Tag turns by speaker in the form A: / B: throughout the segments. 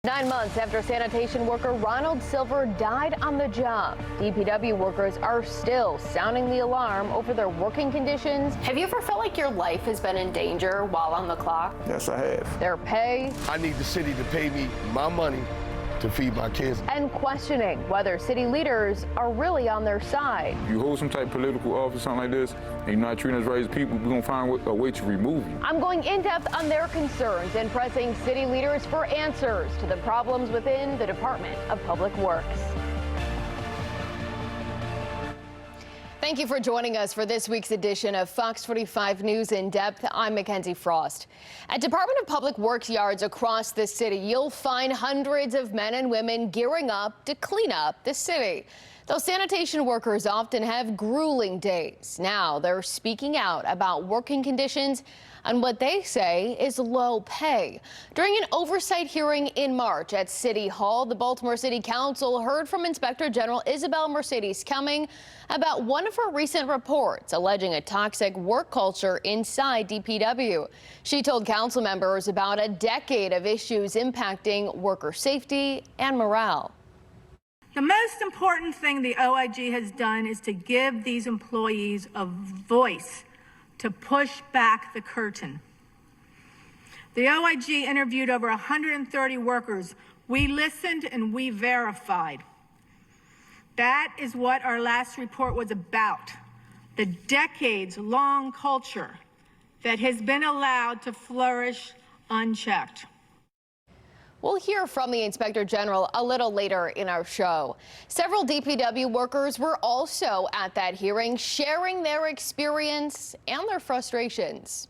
A: 9 months after sanitation worker Ronald Silver died on the job, DPW workers are still sounding the alarm over their working conditions. Have you ever felt like your life has been in danger while on the clock?
B: Yes, I have.
A: Their pay.
C: I need the city to pay me my money to feed my kids.
A: And questioning whether city leaders are really on their side.
D: You hold some type of political office, something like this, and you're not treating us right as people, we're going to find a way to remove you.
A: I'm going in depth on their concerns and pressing city leaders for answers to the problems within the Department of Public Works. Thank you for joining us for this week's edition of Fox 45 News In Depth. I'm Mikenzie Frost. At Department of Public Works yards across the city, you'll find hundreds of men and women gearing up to clean up the city. Though sanitation workers often have grueling days, now they're speaking out about working conditions and what they say is low pay. During an oversight hearing in March at City Hall, the Baltimore City Council heard from Inspector General Isabel Mercedes Cumming about one of her recent reports alleging a toxic work culture inside DPW. She told council members about a decade of issues impacting worker safety and morale.
E: The most important thing the OIG has done is to give these employees a voice to push back the curtain. The OIG interviewed over 130 workers. We listened and we verified. That is what our last report was about, the decades-long culture that has been allowed to flourish unchecked.
A: We'll hear from the Inspector General a little later in our show. Several DPW workers were also at that hearing, sharing their experience and their frustrations.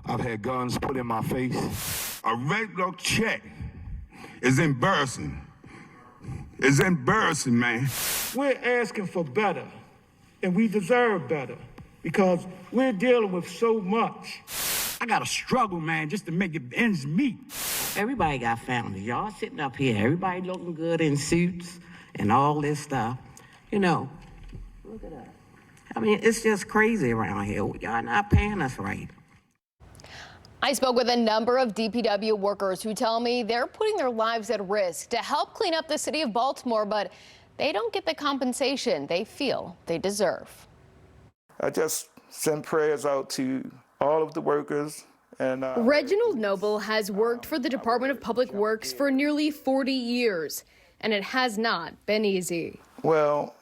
F: I've had guns put in my face. A regular check is embarrassing. It's embarrassing, man.
G: We're asking for better, and we deserve better, because we're dealing with so much.
H: I gotta struggle, man, just to make it ends meet.
I: Everybody got families. Y'all sitting up here, everybody looking good in suits and all this stuff. You know, look at that. I mean, it's just crazy around here. Y'all not paying us right.
A: I spoke with a number of DPW workers who tell me they're putting their lives at risk to help clean up the city of Baltimore, but they don't get the compensation they feel they deserve.
B: I just send prayers out to all of the workers. And
A: Reginald Noble has worked for the Department of Public Works for nearly 40 years, and it has not been easy.
B: Well,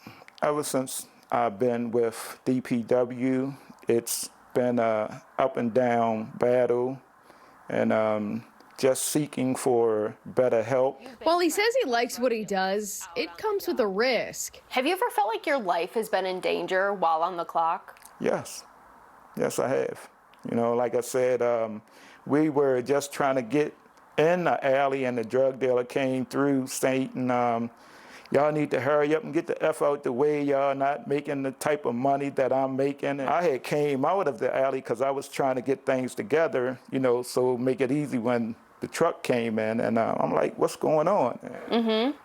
B: ever since I've been with DPW, it's been a up and down battle, and just seeking for better help.
A: While he says he likes what he does, it comes with a risk. Have you ever felt like your life has been in danger while on the clock?
B: Yes. Yes, I have. You know, like I said, we were just trying to get in the alley, and the drug dealer came through stating, y'all need to hurry up and get the F out the way. Y'all not making the type of money that I'm making. And I had came out of the alley because I was trying to get things together, you know, so make it easy when the truck came in. And I'm like, what's going on?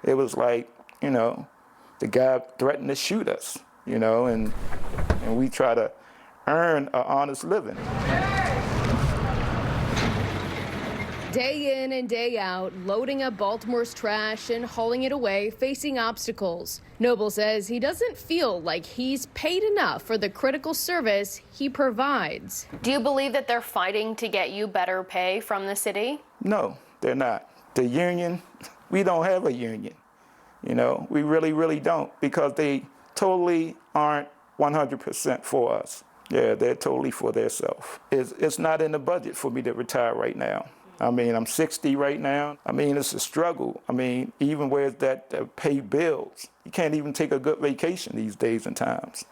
B: It was like, you know, the guy threatened to shoot us, you know, and we try to earn an honest living.
A: Day in and day out, loading up Baltimore's trash and hauling it away, facing obstacles. Noble says he doesn't feel like he's paid enough for the critical service he provides. Do you believe that they're fighting to get you better pay from the city?
B: No, they're not. The union, we don't have a union. You know, we really, really don't, because they totally aren't 100% for us. Yeah, they're totally for themselves. It's not in the budget for me to retire right now. I mean, I'm 60 right now. I mean, it's a struggle. I mean, even where that pay bills, you can't even take a good vacation these days and times.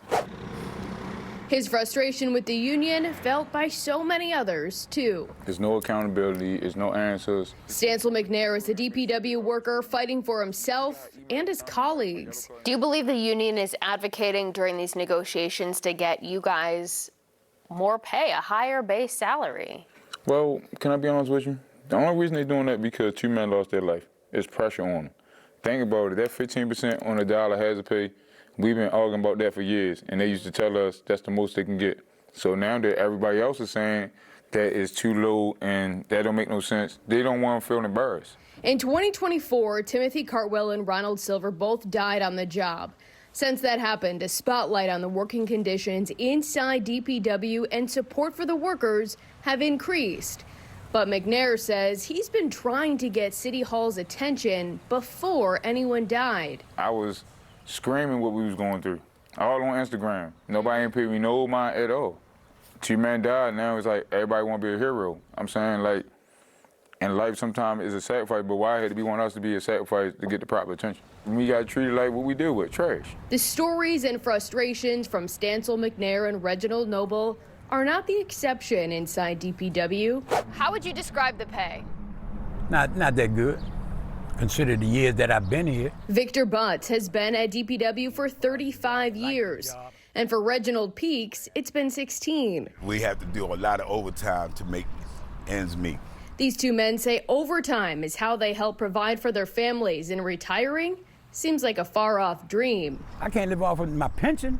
A: His frustration with the union felt by so many others, too.
D: There's no accountability, there's no answers.
A: Stancil McNair is a DPW worker fighting for himself and his colleagues. Do you believe the union is advocating during these negotiations to get you guys more pay, a higher base salary?
D: Well, can I be honest with you? The only reason they're doing that because 2 men lost their life. It's pressure on them. Think about it, that 15% on a dollar hazard pay, we've been arguing about that for years, and they used to tell us that's the most they can get. So now that everybody else is saying that is too low and that don't make no sense, they don't want to feel embarrassed.
A: In 2024, Timothy Cartwell and Ronald Silver both died on the job. Since that happened, a spotlight on the working conditions inside DPW and support for the workers have increased. But McNair says he's been trying to get City Hall's attention before anyone died.
D: I was screaming what we was going through, all on Instagram. Nobody paid me no mind at all. 2 men died, now it's like everybody want to be a hero. I'm saying, like, and life sometimes is a sacrifice, but why had to be want us to be a sacrifice to get the proper attention? We got treated like what we deal with, trash.
A: The stories and frustrations from Stancil McNair and Reginald Noble are not the exception inside DPW. How would you describe the pay?
H: Not that good, consider the years that I've been here.
A: Victor Butts has been at DPW for 35 years. And for Reginald Peaks, it's been 16.
F: We have to do a lot of overtime to make ends meet.
A: These 2 men say overtime is how they help provide for their families, and retiring seems like a far-off dream.
H: I can't live off of my pension,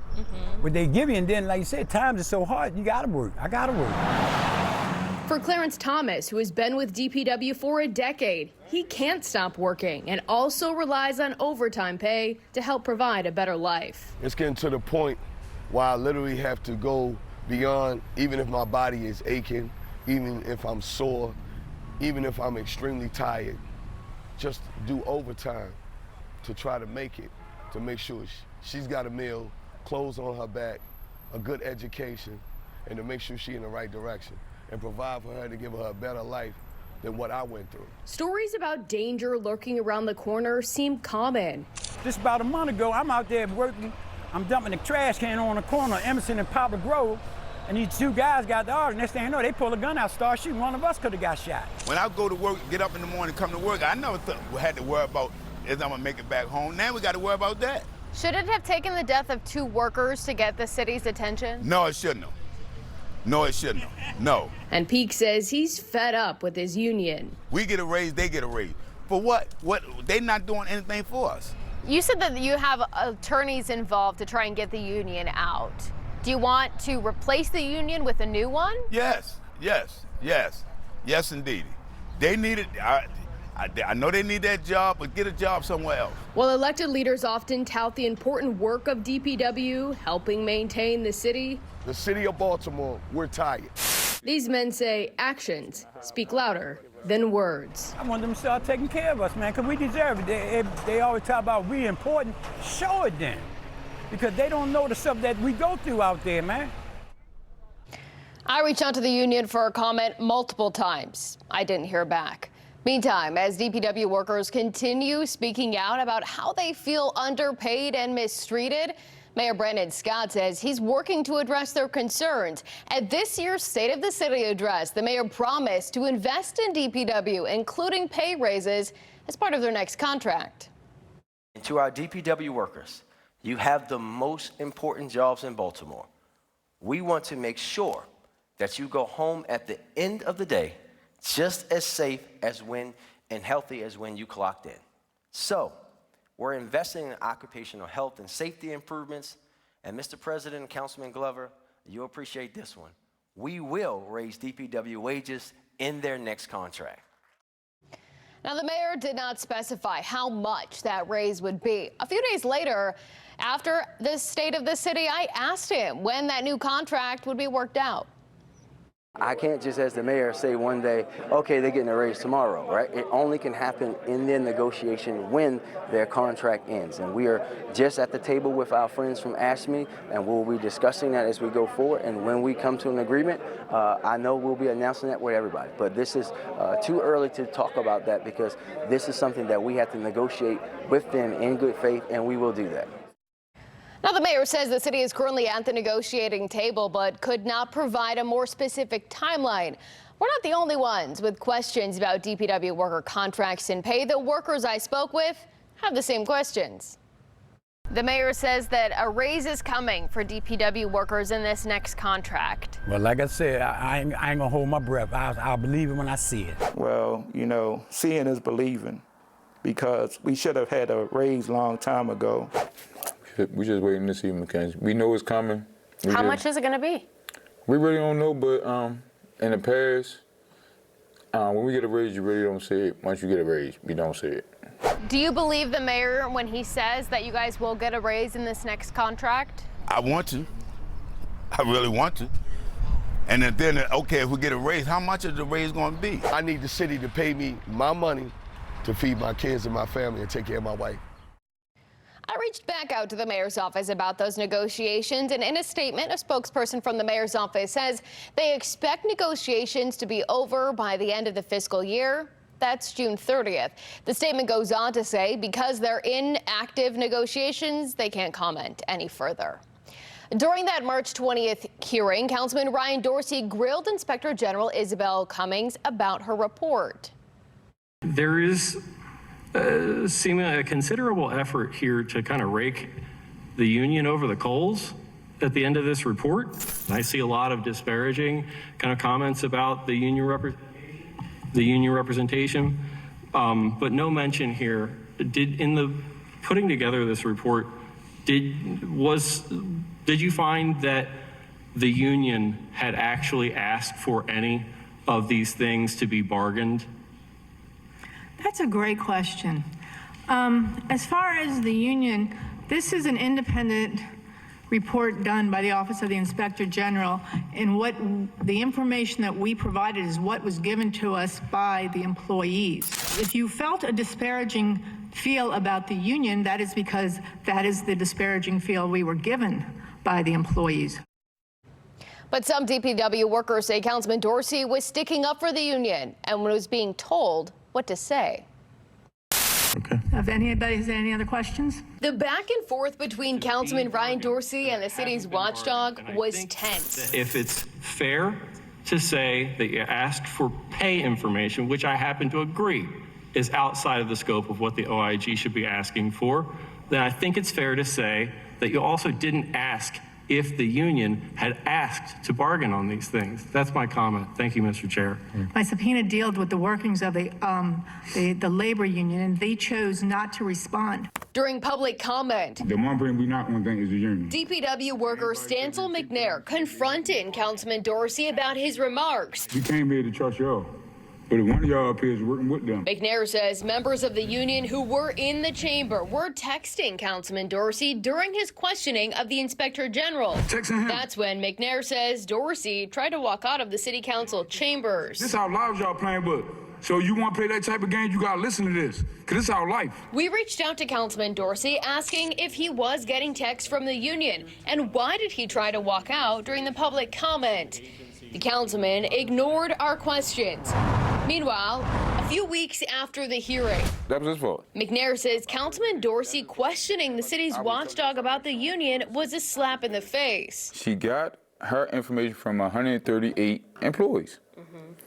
H: what they give you, and then, like you said, times are so hard, you gotta work. I gotta work.
A: For Clarence Thomas, who has been with DPW for a decade, he can't stop working and also relies on overtime pay to help provide a better life.
C: It's getting to the point where I literally have to go beyond, even if my body is aching, even if I'm sore, even if I'm extremely tired, just do overtime to try to make it, to make sure she's got a meal, clothes on her back, a good education, and to make sure she's in the right direction and provide for her to give her a better life than what I went through.
A: Stories about danger lurking around the corner seem common.
H: Just about a month ago, I'm out there working. I'm dumping the trash can on the corner of Emerson and Poplar Grove, and these 2 guys got the order. Next thing you know, they pull a gun out, start shooting. One of us could have got shot.
F: When I go to work, get up in the morning, come to work, I never had to worry about is I'm gonna make it back home. Now we got to worry about that.
A: Should it have taken the death of 2 workers to get the city's attention?
F: No, it shouldn't have. No, it shouldn't have. No.
A: And Peak says he's fed up with his union.
F: We get a raise, they get a raise. For what? They're not doing anything for us.
A: You said that you have attorneys involved to try and get the union out. Do you want to replace the union with a new one?
F: Yes, indeed. They need it. I know they need that job, but get a job somewhere else.
A: While elected leaders often tout the important work of DPW, helping maintain the city,
C: The City of Baltimore, we're tired.
A: these men say actions speak louder than words.
H: I want them to start taking care of us, man, because we deserve it. They always talk about we important. Show it then, because they don't know the stuff that we go through out there, man.
A: I reached out to the union for a comment multiple times. I didn't hear back. Meantime, as DPW workers continue speaking out about how they feel underpaid and mistreated, Mayor Brandon Scott says he's working to address their concerns. At this year's State of the City address, the mayor promised to invest in DPW, including pay raises, as part of their next contract.
J: And to our DPW workers, you have the most important jobs in Baltimore. We want to make sure that you go home at the end of the day just as safe as when and healthy as when you clocked in. So, we're investing in occupational health and safety improvements. And Mr. President and Councilman Glover, you'll appreciate this one. We will raise DPW wages in their next contract.
A: Now, the mayor did not specify how much that raise would be. A few days later, after the State of the City, I asked him when that new contract would be worked out.
K: I can't just, as the mayor, say one day, okay, they're getting a raise tomorrow, right? It only can happen in their negotiation when their contract ends. And we are just at the table with our friends from ASME, and we'll be discussing that as we go forward. And when we come to an agreement, I know we'll be announcing that with everybody. But this is too early to talk about that, because this is something that we have to negotiate with them in good faith, and we will do that.
A: Now, the mayor says the city is currently at the negotiating table, but could not provide a more specific timeline. We're not the only ones with questions about DPW worker contracts and pay. The workers I spoke with have the same questions. The mayor says that a raise is coming for DPW workers in this next contract.
H: Well, like I said, I ain't gonna hold my breath. I'll believe it when I see it.
B: Well, you know, seeing is believing, because we should have had a raise long time ago.
D: We just waiting to see, Mikenzie. We know it's coming.
A: How much is it going to be?
D: We really don't know, but in the past, When we get a raise, you really don't say it. Once you get a raise, you don't say it.
A: Do you believe the mayor when he says that you guys will get a raise in this next contract?
F: I want to. I really want to. And then, okay, if we get a raise, how much is the raise going to be?
C: I need the city to pay me my money to feed my kids and my family and take care of my wife.
A: I reached back out to the mayor's office about those negotiations, and in a statement, a spokesperson from the mayor's office says they expect negotiations to be over by the end of the fiscal year. That's June 30th. The statement goes on to say because they're in active negotiations, they can't comment any further. During that March 20th hearing, Councilman Ryan Dorsey grilled Inspector General Isabel Cummings about her report.
L: There is seemingly a considerable effort here to kind of rake the union over the coals at the end of this report. I see a lot of disparaging kind of comments about the union representation, but no mention here. In the putting together this report, did you find that the union had actually asked for any of these things to be bargained?
E: That's a great question. As far as the union, this is an independent report done by the Office of the Inspector General, and what the information that we provided is what was given to us by the employees. If you felt a disparaging feel about the union, that is because that is the disparaging feel we were given by the employees.
A: But some DPW workers say Councilman Dorsey was sticking up for the union and was being told what to say.
E: Okay. If anybody has any other questions?
A: The back and forth between Councilman Ryan Dorsey and the city's watchdog was tense.
L: If it's fair to say that you asked for pay information, which I happen to agree is outside of the scope of what the OIG should be asking for, then I think it's fair to say that you also didn't ask if the union had asked to bargain on these things. That's my comment. Thank you, Mr. Chair.
E: My subpoena dealt with the workings of the labor union, and they chose not to respond.
A: During public comment,
M: the one thing we not going to think is the union.
A: DPW worker Stancil McNair confronted Councilman Dorsey about his remarks.
M: We came here to trust y'all. But if one of y'all up here is working with them.
A: McNair says members of the union who were in the chamber were texting Councilman Dorsey during his questioning of the Inspector General.
M: Texting him.
A: That's when McNair says Dorsey tried to walk out of the city council chambers.
M: This is our lives y'all playing with. So you want to play that type of game, you got to listen to this. Because this is our life.
A: We reached out to Councilman Dorsey asking if he was getting texts from the union and why did he try to walk out during the public comment. The councilman ignored our questions. Meanwhile, a few weeks after the hearing,
D: That was his fault.
A: McNair says Councilman Dorsey questioning the city's watchdog about the union was a slap in the face.
D: She got her information from 138 employees.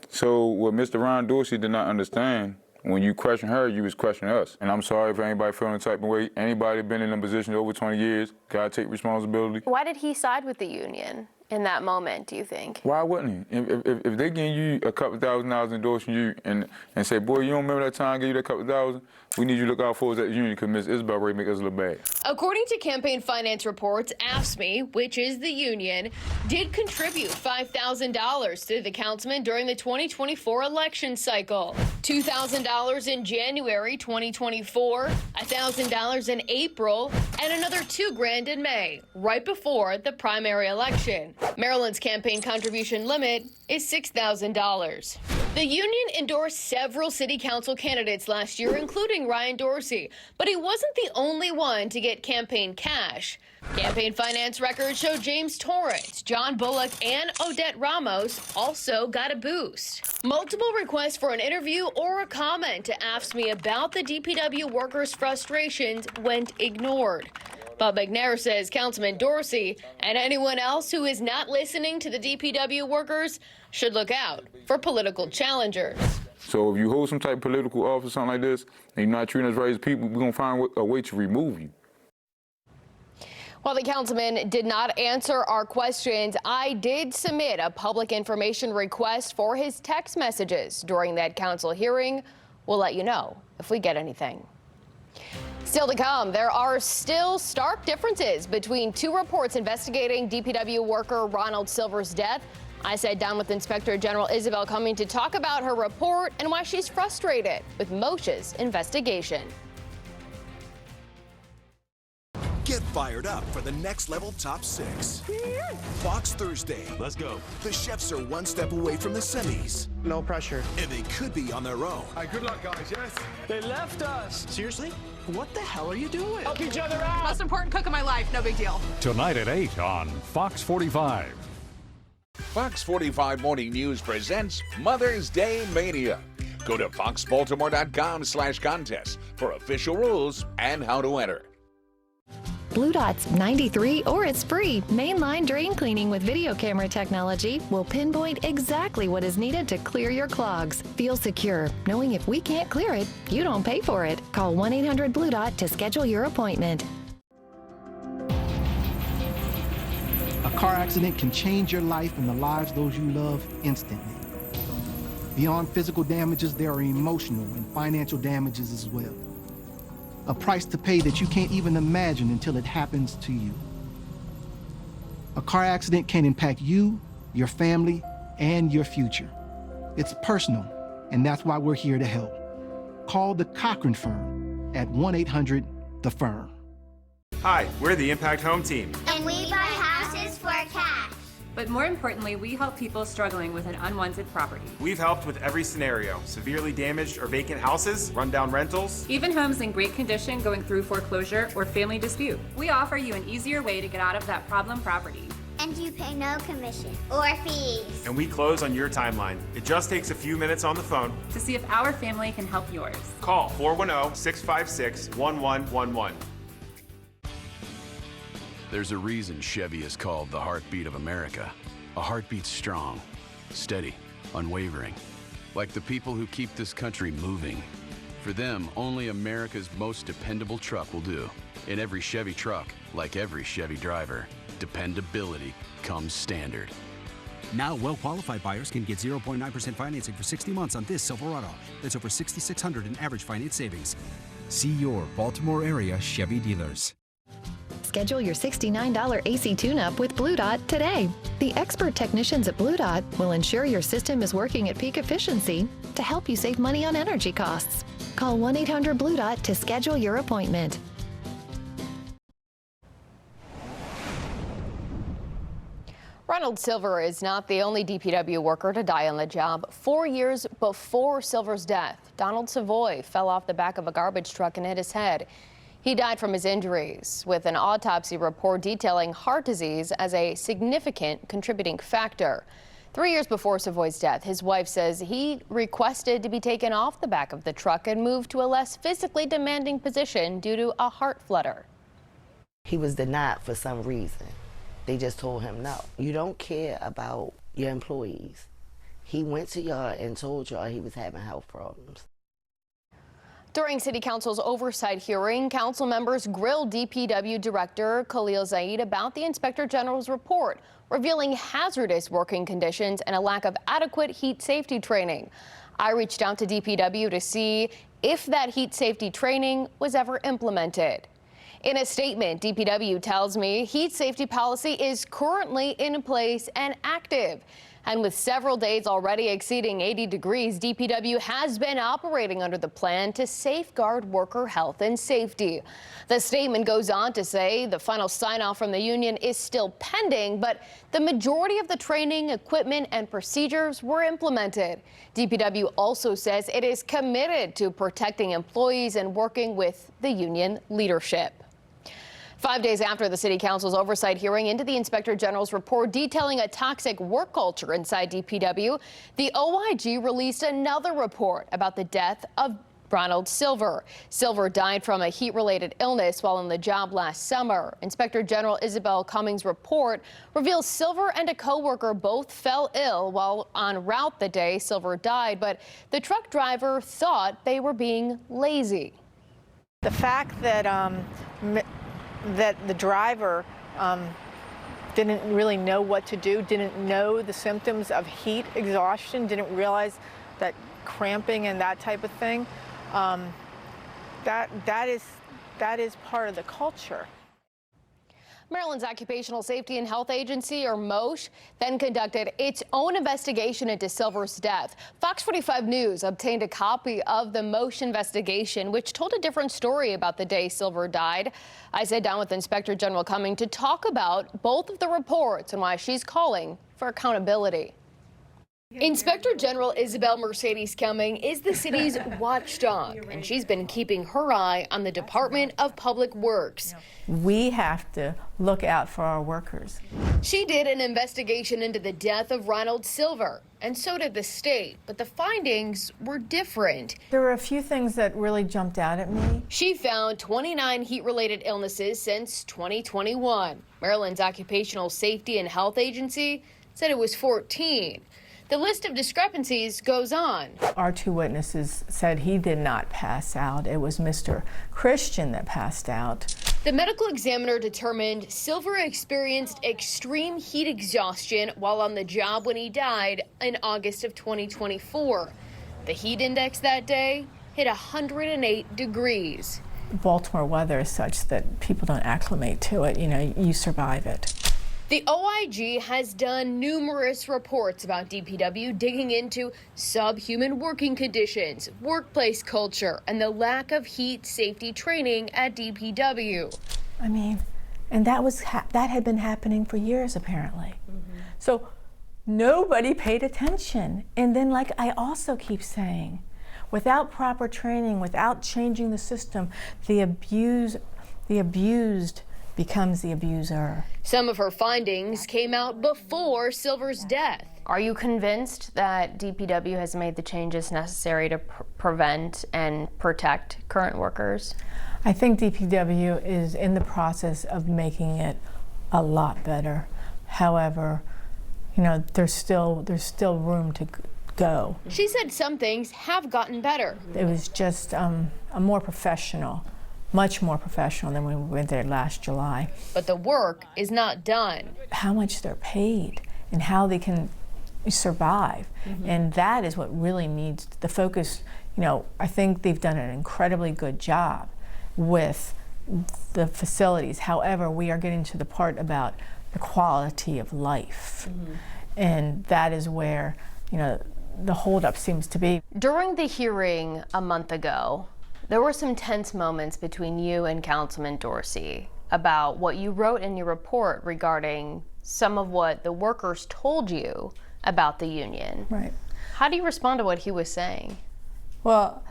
D: So what Mr. Ryan Dorsey did not understand, when you question her, you was questioning us. And I'm sorry if anybody feeling the type of way. Anybody been in a position over 20 years, gotta take responsibility.
A: Why did he side with the union in that moment, do you think?
D: Why wouldn't he? If they give you a couple $1,000 endorsing you and say, boy, you don't remember that time I gave you that couple $1,000? We need you to look out for us at the union because Ms. Isabel Ray make us look bad.
A: According to campaign finance reports, AFSCME, which is the union, did contribute $5,000 to the councilman during the 2024 election cycle. $2,000 in January 2024, $1,000 in April, and another $2,000 in May, right before the primary election. Maryland's campaign contribution limit is $6,000. The union endorsed several city council candidates last year, including Ryan Dorsey, but he wasn't the only one to get campaign cash. Campaign finance records show James Torrance, John Bullock, and Odette Ramos also got a boost. Multiple requests for an interview or a comment to AFSCME about the DPW workers' frustrations went ignored. But McNair says Councilman Dorsey and anyone else who is not listening to the DPW workers should look out for political challengers.
D: So if you hold some type of political office or something like this, and you're not treating us right as people, we're going to find a way to remove you.
A: While the councilman did not answer our questions, I did submit a public information request for his text messages during that council hearing. We'll let you know if we get anything. Still to come, there are still stark differences between two reports investigating DPW worker Ronald Silver's death. I sat down with Inspector General Isabel Cumming to talk about her report and why she's frustrated with Moshe's investigation.
N: Get fired up for the next level top 6. Fox Thursday. Let's go. The chefs are one step away from the semis.
O: No pressure.
N: And they could be on their own.
O: All right, good luck, guys, yes?
N: They left us.
O: Seriously? What the hell are you doing?
N: Help each other out.
P: Most important cook in my life, no big deal.
Q: Tonight at 8 on Fox 45.
R: Fox 45 Morning News presents Mother's Day Mania. Go to foxbaltimore.com/contest for official rules and how to enter.
S: Blue Dot's 93 or it's free mainline drain cleaning with video camera technology will pinpoint exactly what is needed to clear your clogs. Feel secure knowing if we can't clear it, you don't pay for it. Call 1-800-BLUE-DOT to schedule your appointment.
T: A car accident can change your life and the lives those you love instantly. Beyond physical damages, there are emotional and financial damages as well. A price to pay that you can't even imagine until it happens to you. A car accident can impact you, your family, and your future. It's personal, and that's why we're here to help. Call the Cochran Firm at 1-800-THE-FIRM.
U: Hi, we're the Impact Home Team.
V: And we buy houses for cash.
W: But more importantly, we help people struggling with an unwanted property.
U: We've helped with every scenario: severely damaged or vacant houses, rundown rentals,
W: even homes in great condition going through foreclosure or family dispute. We offer you an easier way to get out of that problem property.
V: And you pay no commission or fees.
U: and we close on your timeline. It just takes a few minutes on the phone
W: to see if our family can help yours.
U: Call 410-656-1111.
X: There's a reason Chevy is called the heartbeat of America. A heartbeat strong, steady, unwavering. Like the people who keep this country moving. For them, only America's most dependable truck will do. In every Chevy truck, like every Chevy driver, dependability comes standard.
Y: Now, well-qualified buyers can get 0.9% financing for 60 months on this Silverado. That's over $6,600 in average finance savings. See your Baltimore area Chevy dealers.
S: Schedule your $69 AC tune-up with Blue Dot today. The expert technicians at Blue Dot will ensure your system is working at peak efficiency to help you save money on energy costs. Call 1-800-BLUE-DOT to schedule your appointment.
A: Ronald Silver is not the only DPW worker to die on the job. 4 years before Silver's death, Donald Savoy fell off the back of a garbage truck and hit his head. He died from his injuries, with an autopsy report detailing heart disease as a significant contributing factor. 3 years before Savoy's death, his wife says he requested to be taken off the back of the truck and moved to a less physically demanding position due to a heart flutter.
Z: He was denied for some reason. They just told him, no, you don't care about your employees. He went to y'all and told y'all he was having health problems.
A: During City Council's oversight hearing, council members grilled DPW Director Khalil Zaid about the Inspector General's report, revealing hazardous working conditions and a lack of adequate heat safety training. I reached out to DPW to see if that heat safety training was ever implemented. In a statement, DPW tells me heat safety policy is currently in place and active. And with several days already exceeding 80 degrees, DPW has been operating under the plan to safeguard worker health and safety. The statement goes on to say the final sign-off from the union is still pending, but the majority of the training, equipment, and procedures were implemented. DPW also says it is committed to protecting employees and working with the union leadership. 5 days after the City Council's oversight hearing into the Inspector General's report detailing a toxic work culture inside DPW, the OIG released another report about the death of Ronald Silver. Silver died from a heat-related illness while on the job last summer. Inspector General Isabel Cummings' report reveals Silver and a co-worker both fell ill while en route the day Silver died, but the truck driver thought they were being lazy.
E: The fact that the driver didn't really know what to do, didn't know the symptoms of heat exhaustion, didn't realize that cramping and that type of thing, that is part of the culture.
A: Maryland's Occupational Safety and Health Agency, or MOSH, then conducted its own investigation into Silver's death. Fox 45 News obtained a copy of the MOSH investigation, which told a different story about the day Silver died. I sat down with Inspector General Cumming to talk about both of the reports and why she's calling for accountability. Inspector General Isabel Mercedes Cumming is the city's watchdog, and she's been keeping her eye on the Department of Public Works.
B: We have to look out for our workers.
A: She did an investigation into the death of Ronald Silver, and so did the state, but the findings were different.
B: There were a few things that really jumped out at me.
A: She found 29 heat-related illnesses since 2021. Maryland's Occupational Safety and Health Agency said it was 14. The list of discrepancies goes on.
B: Our two witnesses said he did not pass out. It was Mr. Christian that passed out.
A: The medical examiner determined Silver experienced extreme heat exhaustion while on the job when he died in August of 2024. The heat index that day hit 108 degrees.
B: Baltimore weather is such that people don't acclimate to it. You know, you survive it.
A: The OIG has done numerous reports about DPW digging into subhuman working conditions, workplace culture, and the lack of heat safety training at DPW.
B: I mean, and that had been happening for years, apparently. So nobody paid attention. And then, like I also keep saying, without proper training, without changing the system, the abused becomes the abuser.
A: Some of her findings came out before Silver's death. Are you convinced that DPW has made the changes necessary to prevent and protect current workers?
B: I think DPW is in the process of making it a lot better. However, you know, there's still room to go.
A: She said some things have gotten better.
B: It was just a more professional, much more professional than when we went there last July.
A: But the work is not done.
B: How much they're paid and how they can survive. And that is what really needs the focus. You know, I think they've done an incredibly good job with the facilities. However, we are getting to the part about the quality of life. And that is where, you know, the holdup seems to be.
A: During the hearing a month ago, there were some tense moments between you and Councilman Dorsey about what you wrote in your report regarding some of what the workers told you about the union.
B: Right.
A: How do you respond to what he was saying?
B: Well,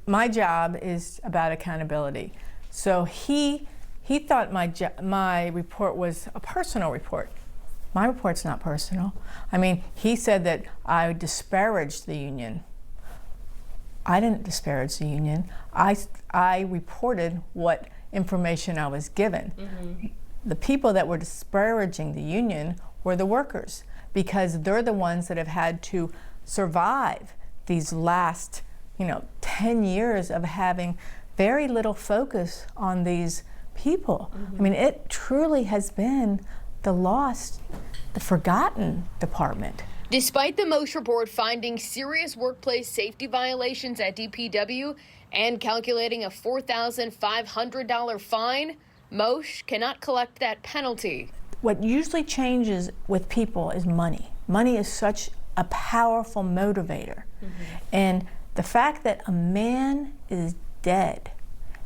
B: my job is about accountability. So he thought my report was a personal report. My report's not personal. I mean, he said that I disparaged the union. I didn't disparage the union. I reported what information I was given. The people that were disparaging the union were the workers, because they're the ones that have had to survive these last, 10 years of having very little focus on these people. I mean, it truly has been the forgotten department.
A: Despite the MOSH report finding serious workplace safety violations at DPW and calculating a $4,500 fine, MOSH cannot collect that penalty.
B: What usually changes with people is money. Money is such a powerful motivator. And the fact that a man is dead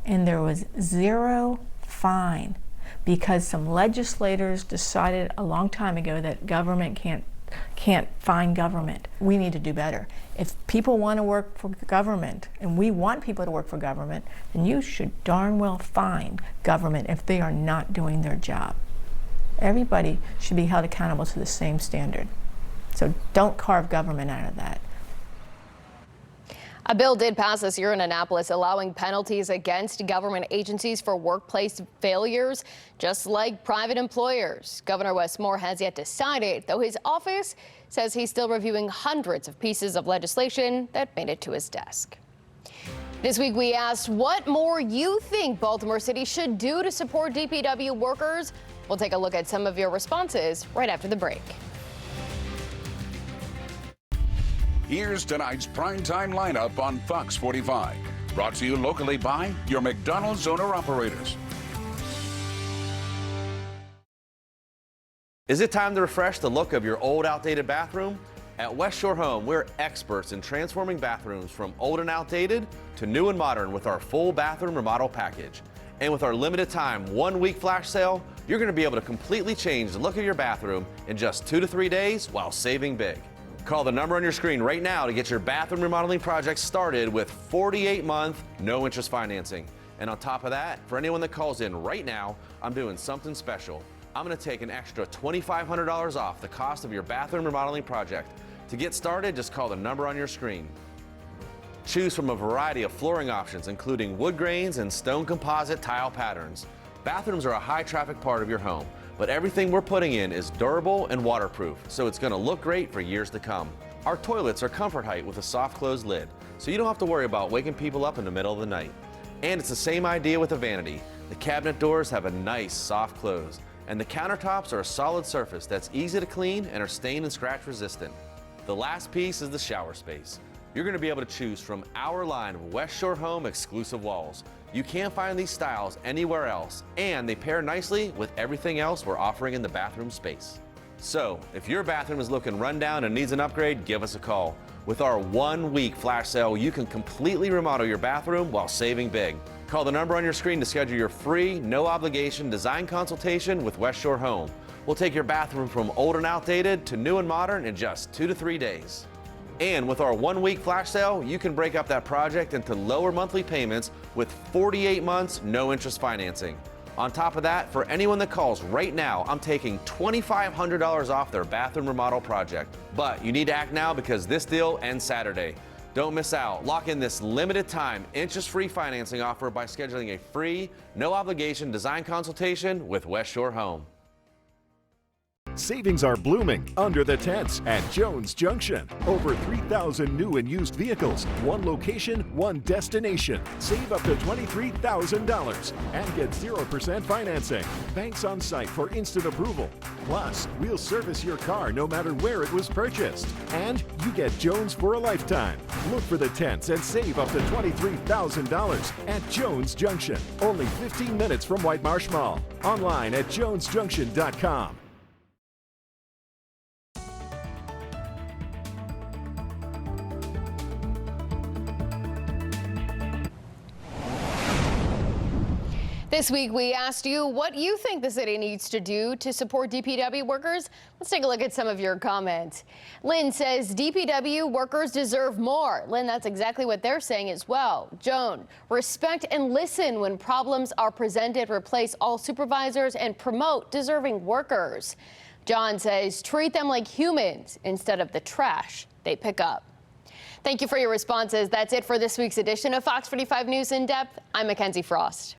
B: and there was zero fine because some legislators decided a long time ago that government can't fine government. We need to do better. If people want to work for government, and we want people to work for government, then you should darn well fine government if they are not doing their job. Everybody should be held accountable to the same standard. So don't carve government out of that.
A: A bill did pass this year in Annapolis allowing penalties against government agencies for workplace failures, just like private employers. Governor Wes Moore has yet to sign it, though his office says he's still reviewing hundreds of pieces of legislation that made it to his desk. This week we asked what more you think Baltimore City should do to support DPW workers. We'll take a look at some of your responses right after the break.
R: Here's tonight's primetime lineup on Fox 45. Brought to you locally by your McDonald's owner-operators.
F: Is it time to refresh the look of your old, outdated bathroom? At West Shore Home, we're experts in transforming bathrooms from old and outdated to new and modern with our full bathroom remodel package. And with our limited time 1-week flash sale, you're going to be able to completely change the look of your bathroom in just 2 to 3 days while saving big. Call the number on your screen right now to get your bathroom remodeling project started with 48-month, no-interest financing. And on top of that, for anyone that calls in right now, I'm doing something special. I'm going to take an extra $2,500 off the cost of your bathroom remodeling project. To get started, just call the number on your screen. Choose from a variety of flooring options, including wood grains and stone composite tile patterns. Bathrooms are a high traffic part of your home, but everything we're putting in is durable and waterproof, so it's going to look great for years to come. Our toilets are comfort height with a soft close lid, so you don't have to worry about waking people up in the middle of the night. And it's the same idea with the vanity. The cabinet doors have a nice soft close, and the countertops are a solid surface that's easy to clean and are stain and scratch resistant. The last piece is the shower space. You're going to be able to choose from our line of West Shore Home exclusive walls. You can't find these styles anywhere else, and they pair nicely with everything else we're offering in the bathroom space. So, if your bathroom is looking run down and needs an upgrade, give us a call. With our 1-week flash sale, you can completely remodel your bathroom while saving big. Call the number on your screen to schedule your free, no-obligation design consultation with West Shore Home. We'll take your bathroom from old and outdated to new and modern in just 2 to 3 days. And with our 1-week flash sale, you can break up that project into lower monthly payments with 48 months, no interest financing. On top of that, for anyone that calls right now, I'm taking $2,500 off their bathroom remodel project. But you need to act now because this deal ends Saturday. Don't miss out. Lock in this limited time, interest-free financing offer by scheduling a free, no obligation design consultation with West Shore Home.
G: Savings are blooming under the tents at Jones Junction. Over 3,000 new and used vehicles, one location, one destination. Save up to $23,000 and get 0% financing. Banks on site for instant approval. Plus, we'll service your car no matter where it was purchased. And you get Jones for a lifetime. Look for the tents and save up to $23,000 at Jones Junction. Only 15 minutes from White Marsh Mall. Online at jonesjunction.com.
A: This week, we asked you what you think the city needs to do to support DPW workers. Let's take a look at some of your comments. Lynn says DPW workers deserve more. Lynn, that's exactly what they're saying as well. Joan, respect and listen when problems are presented. Replace all supervisors and promote deserving workers. John says treat them like humans instead of the trash they pick up. Thank you for your responses. That's it for this week's edition of Fox 45 News In Depth. I'm Mikenzie Frost.